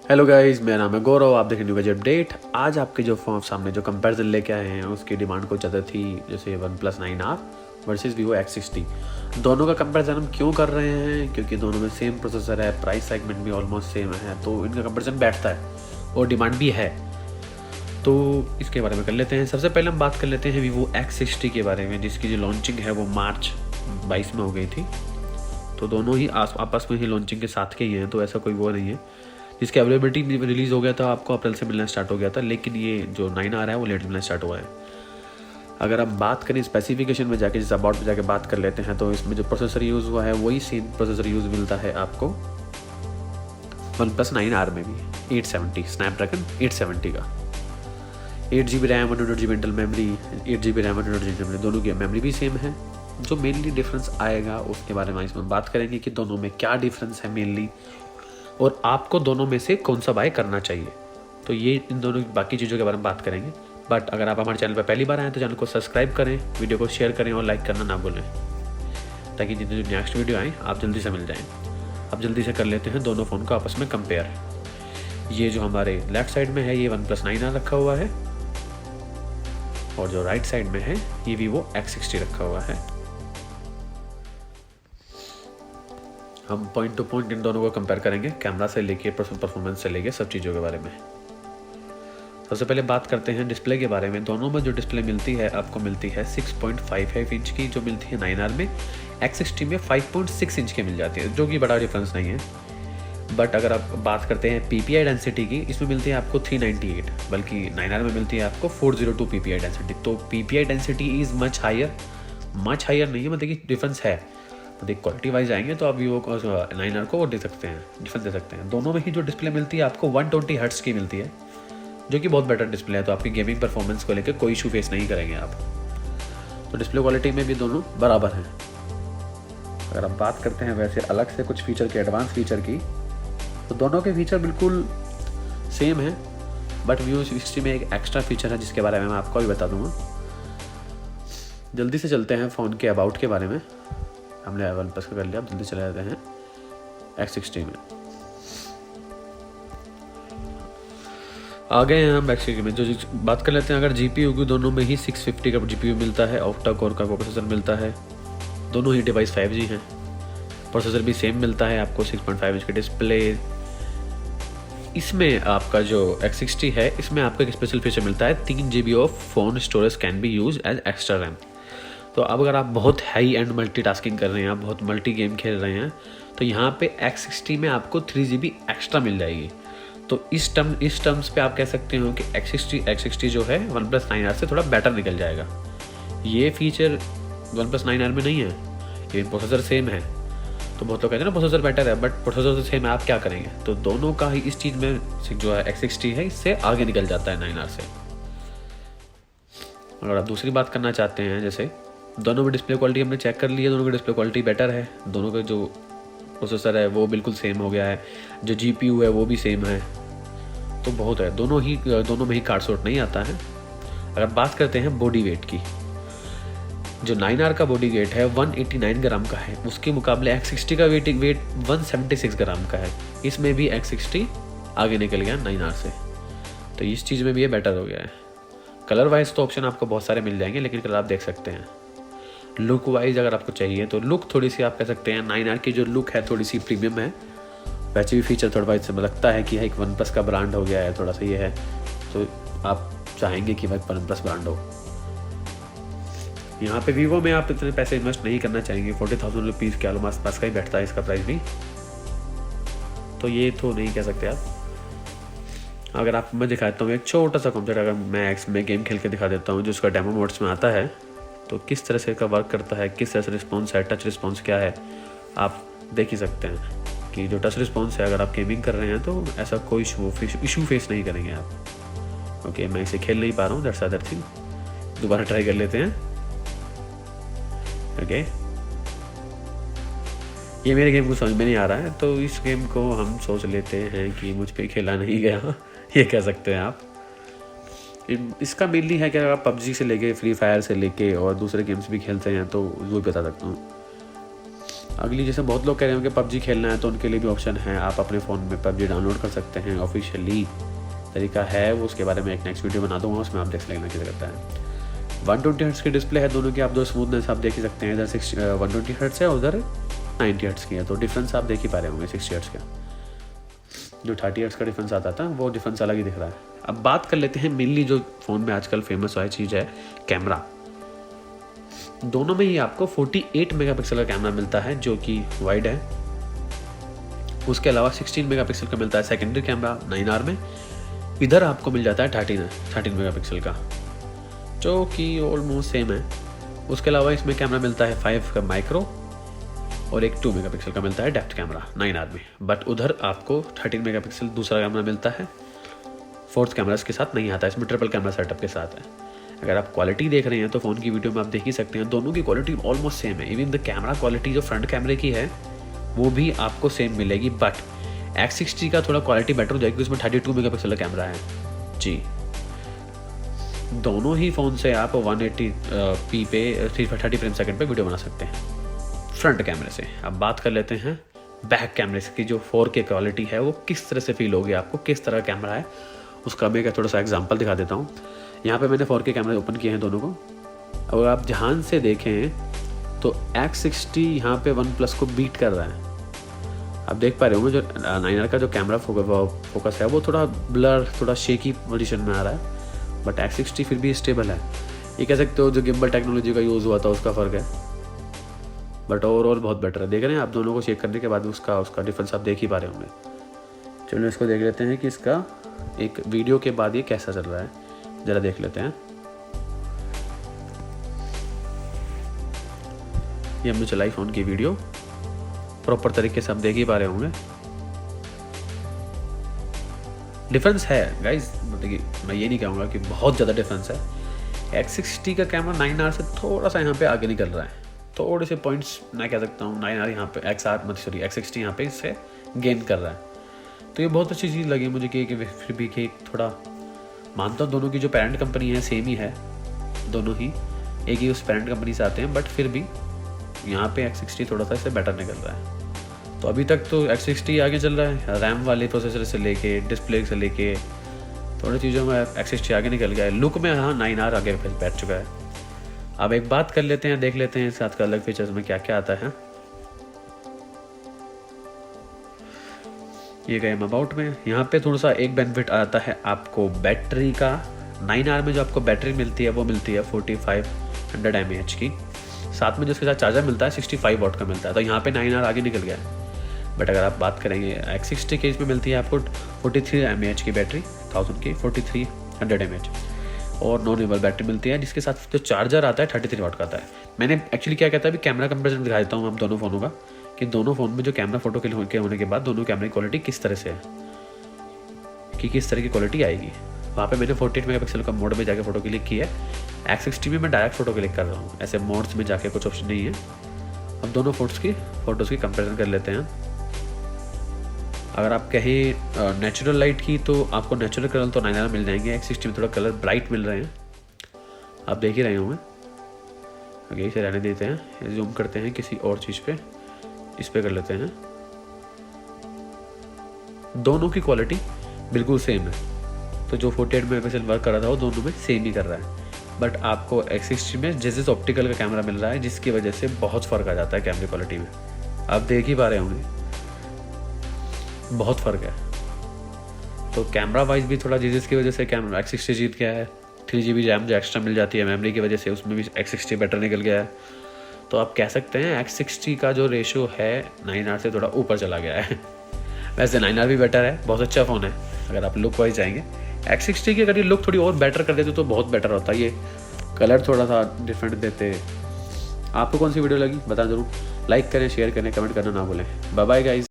Hello guys, मेरा नाम है गौरव। आप देख रहे हैं न्यू गैजेट अपडेट। आज आपके जो फोन सामने जो कंपैरिजन लेके आए हैं उसकी डिमांड कुछ ज़्यादा थी, जैसे OnePlus 9R versus Vivo X60। दोनों का कंपैरिजन हम क्यों कर रहे हैं? क्योंकि दोनों में सेम प्रोसेसर है, प्राइस सेगमेंट भी ऑलमोस्ट सेम है, तो इनका कंपैरिजन बैठता है और डिमांड भी है। तो इसके बारे में कर लेते हैं। सबसे पहले हम बात कर लेते हैं Vivo X60 के बारे में, जिसकी जो लॉन्चिंग है वो मार्च 22 में हो गई थी। तो दोनों ही आपस में ही लॉन्चिंग के साथ के ही हैं, तो ऐसा कोई वो नहीं है। जिसकी अवेलेबिलिटी रिलीज़ हो गया था आपको अप्रैल से मिलना स्टार्ट हो गया था, लेकिन ये जो 9R है वो लेट मिलना स्टार्ट हुआ है। अगर आप बात करें स्पेसिफिकेशन में जाके, जैसे अबाउट में जाके बात कर लेते हैं, तो इसमें जो प्रोसेसर यूज़ हुआ है वही सेम प्रोसेसर यूज़ मिलता है आपको OnePlus 9R में भी। 870 स्नैपड्रैगन 870 का, 8GB RAM 128GB internal memory, 8GB RAM 128GB memory, दोनों की मेमोरी भी सेम है। जो मेनली डिफरेंस आएगा उसके बारे में इसमें बात करेंगे कि दोनों में क्या डिफरेंस है मेनली, और आपको दोनों में से कौन सा बाय करना चाहिए। तो ये इन दोनों बाकी चीज़ों के बारे में बात करेंगे। बट अगर आप हमारे चैनल पर पहली बार आए तो चैनल को सब्सक्राइब करें, वीडियो को शेयर करें और लाइक करना ना भूलें, ताकि जितने जो नेक्स्ट वीडियो आए आप जल्दी से मिल जाएं। अब जल्दी से कर लेते हैं दोनों फ़ोन को आपस में कंपेयर। ये जो हमारे लेफ्ट साइड में है ये OnePlus 9R रखा हुआ है, और जो राइट साइड में है ये Vivo X60 रखा हुआ है। हम पॉइंट टू पॉइंट इन दोनों को कंपेयर करेंगे, कैमरा से लेके परफॉर्मेंस से लेके सब चीज़ों के बारे में। सबसे पहले बात करते हैं डिस्प्ले के बारे में। दोनों में जो डिस्प्ले मिलती है आपको मिलती है 6.55 इंच की, जो मिलती है 9R में। X60 में 5.6 इंच की मिल जाती है, जो कि बड़ा डिफरेंस नहीं है। बट अगर आप बात करते हैं PPI डेंसिटी की, इसमें मिलती है आपको 398, बल्कि 9R में मिलती है आपको 402 PPI डेंसिटी। तो PPI density is much higher नहीं है, मतलब कि डिफरेंस है। मतलब क्वालिटी वाइज आएंगे तो आप Vivo 9R को दे सकते हैं, डिफरेंस दे सकते हैं। दोनों में ही जो डिस्प्ले मिलती है आपको 120 हर्ट्स की मिलती है, जो कि बहुत बेटर डिस्प्ले है। तो आपकी गेमिंग परफॉर्मेंस को लेकर कोई इशू फेस नहीं करेंगे आप। तो डिस्प्ले क्वालिटी में भी दोनों बराबर हैं। अगर आप बात करते हैं वैसे अलग से कुछ फीचर के, एडवांस फीचर की, तो दोनों के फीचर बिल्कुल सेम है। बट Vivo X60 में एक एक्स्ट्रा फीचर है जिसके बारे में मैं आपको भी बता दूंगा। जल्दी से चलते हैं फ़ोन के अबाउट के बारे में। हमने OnePlus का कर लिया, अब जल्दी चले जाते हैं X60 में। आ गए हैं हम X60 में। जो बात कर लेते हैं अगर GPU की, दोनों में ही 650 का GPU मिलता है, ऑक्टा कोर का प्रोसेसर मिलता है। दोनों ही डिवाइस 5G हैं, प्रोसेसर भी सेम मिलता है आपको, 6.5 इंच की डिस्प्ले। इसमें आपका जो X60 है, इसमें आपको एक स्पेशल फीचर मिलता है, 3GB of phone storage can be use as extra RAM. तो अब अगर आप बहुत हाई एंड मल्टीटास्किंग कर रहे हैं, आप बहुत मल्टी गेम खेल रहे हैं, तो यहाँ पे X60 में आपको 3GB एक्स्ट्रा मिल जाएगी। तो इस टर्म्स पे आप कह सकते हो कि X60 जो है OnePlus 9R से थोड़ा बेटर निकल जाएगा। ये फीचर OnePlus 9R में नहीं है, ये प्रोसेसर सेम है। तो बहुत लोग कहते हैं ना प्रोसेसर बेटर है, बट प्रोसेसर तो सेम है, आप क्या करेंगे? तो दोनों का ही इस चीज़ में जो है X60 है, इससे आगे निकल जाता है 9R से। अगर आप दूसरी बात करना चाहते हैं, जैसे दोनों में डिस्प्ले क्वालिटी हमने चेक कर ली है, दोनों की डिस्प्ले क्वालिटी बेटर है। दोनों का जो प्रोसेसर है वो बिल्कुल सेम हो गया है, जो GPU है वो भी सेम है। तो बहुत है, दोनों में ही कार्ड शॉट नहीं आता है। अगर बात करते हैं बॉडी वेट की, जो 9R का बॉडी वेट है 189 ग्राम का है, उसके मुकाबले X60 का वेट 176 ग्राम का है। इसमें भी X60 आगे निकल गया 9R से, तो इस चीज़ में भी ये बेटर हो गया है। कलर वाइज तो ऑप्शन आपको बहुत सारे मिल जाएंगे, लेकिन कलर आप देख सकते हैं। लुक वाइज अगर आपको चाहिए तो लुक थोड़ी सी आप कह सकते हैं 9R की जो लुक है थोड़ी सी प्रीमियम है। वैसे भी फीचर थोड़ा वाइज से लगता है कि एक OnePlus का ब्रांड हो गया है, थोड़ा सा ये है, तो आप चाहेंगे कि भाई OnePlus ब्रांड हो। यहाँ पे Vivo में आप इतने पैसे इन्वेस्ट नहीं करना चाहेंगे, 40,000 रुपीज़ के आलमोस्ट पास का ही बैठता है इसका प्राइस भी, तो ये तो नहीं कह सकते आप। अगर आप, मैं दिखाता हूँ एक छोटा सा कॉन्सेप्ट, अगर मैं गेम खेल के दिखा देता हूँ जो उसका डेमो मोड्स में आता है, तो किस तरह से का वर्क करता है, किस तरह से रिस्पॉन्स है, टच रिस्पॉन्स क्या है, आप देख ही सकते हैं कि जो टच रिस्पॉन्स है, अगर आप गेमिंग कर रहे हैं तो ऐसा कोई इशू फेस नहीं करेंगे आप। ओके, मैं इसे खेल नहीं पा रहा हूँ, दैट्स अदर थिंग। दोबारा ट्राई कर लेते हैं। ओके, ये मेरे गेम को समझ में नहीं आ रहा है, तो इस गेम को हम सोच लेते हैं कि मुझ पर खेला नहीं गया, ये कह सकते हैं आप। इसका मेनली है कि अगर आप PUBG से लेके, फ्री फायर से लेके और दूसरे गेम्स भी खेलते हैं तो वो भी बता सकता हूँ। अगली, जैसे बहुत लोग कह रहे हैं कि पबजी खेलना है तो उनके लिए भी ऑप्शन है, आप अपने फ़ोन में पबजी डाउनलोड कर सकते हैं। ऑफिशियली तरीका है वो, उसके बारे में एक नेक्स्ट वीडियो बना दूँगा, उसमें आप देख लेना कैसे करता है। 120 हर्ट्ज़ की डिस्प्ले है दोनों की, आप दो स्मूथनेस आप देख ही सकते हैं, इधर 120 हर्ट्ज़ है, उधर 90 हर्ट्ज़ की है, तो डिफरेंस आप देख ही पा रहे होंगे 60 हर्ट्ज़ का। जो 30 हर्ट्ज़ का डिफरेंस आता था वो डिफरेंस अलग ही दिख रहा है। अब बात कर लेते हैं मेनली जो फ़ोन में आजकल फेमस हुआ चीज़ है कैमरा। दोनों में ही आपको 48 मेगापिक्सल का कैमरा मिलता है जो कि वाइड है। उसके अलावा 16 मेगापिक्सल का मिलता है सेकेंडरी कैमरा 9R में। इधर आपको मिल जाता है 13 मेगापिक्सल का, जो कि ऑलमोस्ट सेम है। उसके अलावा इसमें कैमरा मिलता है 5 का माइक्रो और एक 2 मेगापिक्सल का मिलता है डेप्थ कैमरा 9R में। बट उधर आपको 13 मेगापिक्सल दूसरा कैमरा मिलता है, फोर्थ कैमरा इसके साथ नहीं आता, इसमें ट्रिपल कैमरा सेटअप के साथ है। अगर आप क्वालिटी देख रहे हैं तो फ़ोन की वीडियो में आप देख ही सकते हैं, दोनों की क्वालिटी ऑलमोस्ट सेम है। इवन द कैमरा क्वालिटी जो फ्रंट कैमरे की है वो भी आपको सेम मिलेगी, बट X60 का थोड़ा क्वालिटी बेटर हो जाएगी, उसमें 32 मेगापिक्सल का कैमरा है जी। दोनों ही फ़ोन से आप 180p पे 30 फ्रेम सेकंड पे वीडियो बना सकते हैं फ्रंट कैमरे से। अब बात कर लेते हैं बैक कैमरे की, जो 4K क्वालिटी है वो किस तरह से फील होगी आपको, किस तरह का कैमरा है उसका मैं थोड़ा सा एग्जांपल दिखा देता हूँ। यहाँ पे मैंने 4K कैमरे ओपन किए हैं दोनों को। अगर आप ध्यान से देखें तो X60 यहाँ पे OnePlus को बीट कर रहा है। आप देख पा रहे होंगे जो 9R का जो कैमरा फोकस है वो थोड़ा ब्लर, थोड़ा शेकी पोजीशन में आ रहा है, बट X60 फिर भी स्टेबल है। ये कह सकते हो जो गिम्बल टेक्नोलॉजी का यूज़ हुआ था उसका फ़र्क है, बट ओवरऑल बहुत बेटर है। देख रहे हैं आप, दोनों को चेक करने के बाद उसका डिफरेंस आप देख ही पा रहे होंगे। चलिए इसको देख लेते हैं कि इसका एक वीडियो के बाद ये कैसा चल रहा है, ज़रा देख लेते हैं। ये हमने चलाई फ़ोन की वीडियो, प्रॉपर तरीके से आप देख ही पा रहे होंगे। डिफरेंस है गाइज, देखिए मैं ये नहीं कहूँगा कि बहुत ज़्यादा डिफरेंस है। X60 का कैमरा 9R से थोड़ा सा यहाँ पे आगे निकल रहा है, थोड़े से पॉइंट्स मैं कह सकता हूँ। 9R यहाँ पे X60 यहाँ पे इससे गेन कर रहा है, तो ये बहुत अच्छी चीज़ लगी मुझे कि फिर भी कि थोड़ा मानता हूँ दोनों की जो पेरेंट कंपनी है सेम ही है, दोनों ही एक ही उस पेरेंट कंपनी से आते हैं, बट फिर भी यहाँ पे X60 थोड़ा सा इससे बेटर निकल रहा है। तो अभी तक तो X60 आगे चल रहा है, रैम वाले प्रोसेसर से लेके डिस्प्ले से लेके थोड़ी चीज़ों में X60 आगे निकल गया है। लुक में हाँ 9R आगे बैठ चुका है। अब एक बात कर लेते हैं, देख लेते हैं इस साथ का अलग फीचर्स में क्या क्या आता है। ये गए हम अबाउट में। यहाँ पे थोड़ा सा एक बेनिफिट आता है आपको बैटरी का। 9R में जो आपको बैटरी मिलती है वो मिलती है 4500 mAh की, साथ में जिसके साथ चार्जर मिलता है 65 वाट का मिलता है, तो यहाँ पे 9R आगे निकल गया है। बट अगर आप बात करेंगे X60 के, इसमें मिलती है आपको 43 mAh की बैटरी, 1000 की 4300 mAh, और नॉन रिमूवेबल बैटरी मिलती है, जिसके साथ जो चार्जर आता है 33 वाट का आता है। मैंने एक्चुअली क्या कहता है अभी कैमरा कंपेरिजन दिखा देता हूँ आप दोनों फ़ोनों का, कि दोनों फ़ोन में जो कैमरा फोटो के होने के बाद दोनों कैमरे की क्वालिटी किस तरह से है, कि किस तरह की क्वालिटी आएगी। वहाँ पे मैंने 48 मेगापिक्सल का मोड में जाके फ़ोटो क्लिक की है। X60 में मैं डायरेक्ट फ़ोटो क्लिक कर रहा हूँ, ऐसे मोड्स में जाके कुछ ऑप्शन नहीं है। अब दोनों फ़ोटोज़ की कंपेरिजन कर लेते हैं। अगर आप कहें नेचुरल लाइट की, तो आपको नेचुरल कलर तो 9R मिल जाएंगे, X60 में थोड़ा कलर ब्राइट मिल रहे हैं, आप देख ही रहे होंगे। आगे इसे रहने देते हैं, जूम करते हैं किसी और चीज़ पे, इस पे कर लेते हैं। दोनों की क्वालिटी बिल्कुल सेम है, तो जो 48 मेगापिक्सल वर्क कर रहा था वो दोनों में सेम ही कर रहा है। बट आपको X60 में जिस ऑप्टिकल का कैमरा मिल रहा है, जिसकी वजह से बहुत फ़र्क आ जाता है कैमरे क्वालिटी में, आप देख ही पा रहे होंगे, बहुत फ़र्क है। तो कैमरा वाइज भी थोड़ा जिसकी वजह से कैमरा X60 जीत गया है। 3GB रैम जो एक्स्ट्रा मिल जाती है मेमोरी की वजह से, उसमें भी X60 बेटर निकल गया है। तो आप कह सकते हैं X60 का जो रेशो है 9R से थोड़ा ऊपर चला गया है। वैसे 9R भी बेटर है, बहुत अच्छा फ़ोन है अगर आप लुक वाइज जाएंगे। X60 की अगर ये लुक थोड़ी और बेटर कर देते तो बहुत बेटर होता, ये कलर थोड़ा सा डिफरेंट देते। आपको कौन सी वीडियो लगी बताएं ज़रूर, लाइक करें, शेयर करें, कमेंट करना ना भूलें। Bye bye guys.